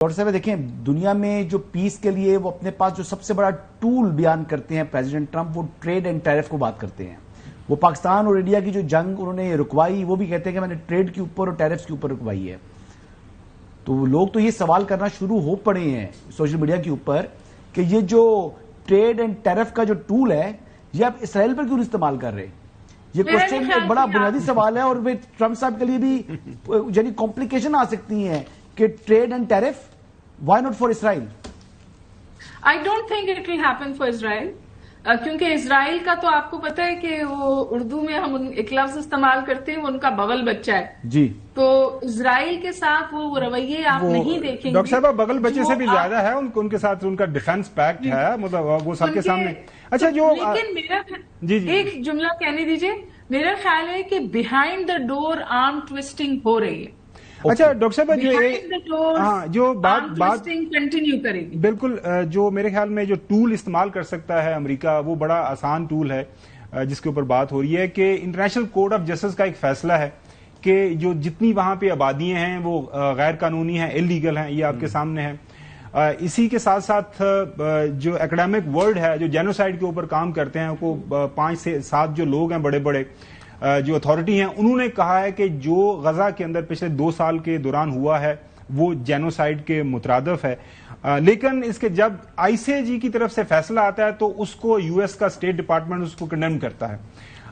Doctor صاحب دیکھیں، دنیا میں جو پیس کے لیے وہ اپنے پاس جو سب سے بڑا ٹول بیان کرتے ہیں پریزیڈنٹ ٹرمپ، وہ ٹریڈ اینڈ ٹیرف کو بات کرتے ہیں. وہ پاکستان اور انڈیا کی جو جنگ انہوں نے رکوائی، وہ بھی کہتے ہیں کہ میں نے ٹریڈ کے اوپر اور ٹیرفز کے اوپر رکوائی ہے. تو لوگ تو یہ سوال کرنا شروع ہو پڑے ہیں سوشل میڈیا کے اوپر کہ یہ جو ٹریڈ اینڈ ٹیرف کا جو ٹول ہے یہ آپ اسرائیل پر کیوں استعمال کر رہے ہیں؟ یہ کوشچن ایک بڑا بنیادی سوال ہے، اور ٹرمپ صاحب کے لیے بھی یعنی کمپلیکیشن آ سکتی ہیں کہ trade and tariff why not for Israel? I don't think it will happen for Israel, کیونکہ اسرائیل کا تو آپ کو پتا ہے کہ وہ اردو میں ہم ایک لفظ استعمال کرتے ہیں، وہ ان کا بغل بچہ ہے جی. تو اسرائیل کے ساتھ وہ رویے آپ نہیں دیکھیں گے. ڈاکٹر صاحب بغل بچے سے بھی زیادہ ہے ان کے ساتھ ان کا ڈیفنس پیکٹ ہے، مطلب وہ سب کے سامنے. اچھا جو لیکن میرا ایک جملہ کہنے دیجئے، میرا خیال ہے کہ بیہائنڈ دا ڈور آرم ٹویسٹنگ ہو رہی ہے. اچھا ڈاکٹر صاحب جو بات کنٹینیو کرے گی، بالکل جو میرے خیال میں جو ٹول استعمال کر سکتا ہے امریکہ، وہ بڑا آسان ٹول ہے جس کے اوپر بات ہو رہی ہے کہ انٹرنیشنل کورٹ آف جسٹس کا ایک فیصلہ ہے کہ جو جتنی وہاں پہ آبادیاں ہیں وہ غیر قانونی ہیں، انلیگل ہیں، یہ آپ کے سامنے ہے. اسی کے ساتھ ساتھ جو اکیڈیمک ورلڈ ہے جو جینوسائیڈ کے اوپر کام کرتے ہیں، وہ 5 سے 7 جو لوگ ہیں بڑے بڑے جو اتھارٹی ہیں، انہوں نے کہا ہے کہ جو غزہ کے اندر پچھلے 2 سال کے دوران ہوا ہے وہ جینوسائیڈ کے مترادف ہے. لیکن اس کے جب آئی سی جی کی طرف سے فیصلہ آتا ہے تو اس کو یو ایس کا اسٹیٹ ڈپارٹمنٹ اس کو کنڈیم کرتا ہے.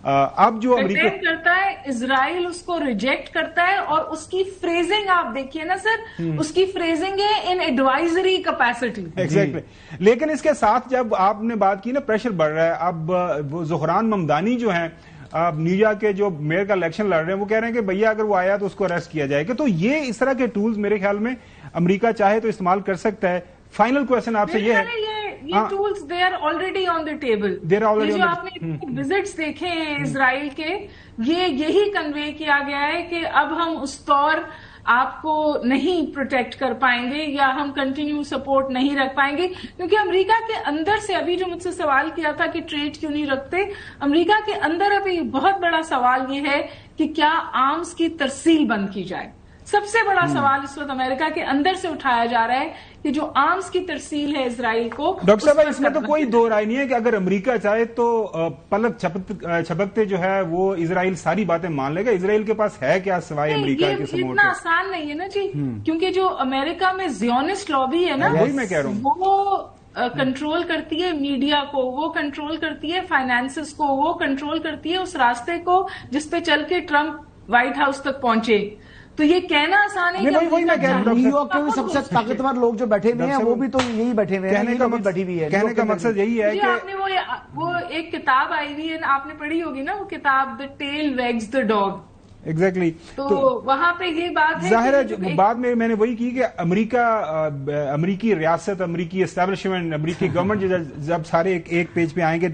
اب جو امریکہ کرتا ہے، اسرائیل اس کو ریجیکٹ کرتا ہے، اور اس کی فریزنگ آپ دیکھیے نا سر، اس کی فریزنگ ہے ان ایڈوائزری کیپیسٹی. ایگزیکٹلی. لیکن اس کے ساتھ جب آپ نے بات کی نا پریشر بڑھ رہا ہے. اب وہ زہران ممدانی جو ہیں اب نیو یارک کے جو میئر کا الیکشن لڑ رہے ہیں، وہ کہہ رہے ہیں کہ بھیا اگر وہ آیا تو اس کو اریسٹ کیا جائے گا. تو یہ اس طرح کے ٹولز میرے خیال میں امریکہ چاہے تو استعمال کر سکتا ہے. فائنل کویشچن آپ سے یہ ہے، یہ tools they are already on the table. جو آپ نے وزٹس دیکھے ہیں اسرائیل کے، یہی کنوے کیا گیا ہے کہ اب ہم اس طور آپ کو نہیں پروٹیکٹ کر پائیں گے یا ہم کنٹینیو سپورٹ نہیں رکھ پائیں گے. کیونکہ امریکہ کے اندر سے ابھی جو مجھ سے سوال کیا تھا کہ ٹریڈ کیوں نہیں رکھتے، امریکہ کے اندر ابھی بہت بڑا سوال یہ ہے کہ کیا آرمز کی ترسیل بند کی جائے. سب سے بڑا سوال اس وقت امریکہ کے اندر سے اٹھایا جا رہا ہے کہ جو آرمز کی ترسیل ہے اسرائیل کو. ڈاکٹر صاحب اس میں تو کوئی دو رائے نہیں ہے کہ اگر امریکہ چاہے تو پلک چھپکتے جو ہے وہ اسرائیل ساری باتیں مان لے گا. اسرائیل کے پاس ہے کیا سوائے امریکہ کے سپورٹ؟ اتنا آسان نہیں ہے نا جی، کیونکہ جو امریکہ میں زیونسٹ لابی ہے نا، وہی میں کہہ رہا ہوں، وہ کنٹرول کرتی ہے میڈیا کو، وہ کنٹرول کرتی ہے فائنانسز کو، وہ کنٹرول کرتی ہے اس راستے کو جس پہ چل کے ٹرمپ وائٹ ہاؤس تک پہنچے. تو یہ کہنا آسان ہے کہ نیو یارک کے سب سے طاقتور لوگ جو بیٹھے ہوئے ہیں وہ بھی تو یہی بیٹھے ہوئے ہیں. کہنے کا مقصد یہی ہے کہ آپ نے وہ ایک کتاب آئی ہوئی ہے، آپ نے پڑھی ہوگی نا وہ کتاب، the tail wags the dog. Exactly. تو وہاں پہ یہ بات ہے، ظاہر ہے بعد میں نے وہی کی کہ امریکی ریاست، امریکی اسٹیبلشمنٹ، امریکی گورنمنٹ جب سارے ایک پیج پہ آئیں گے.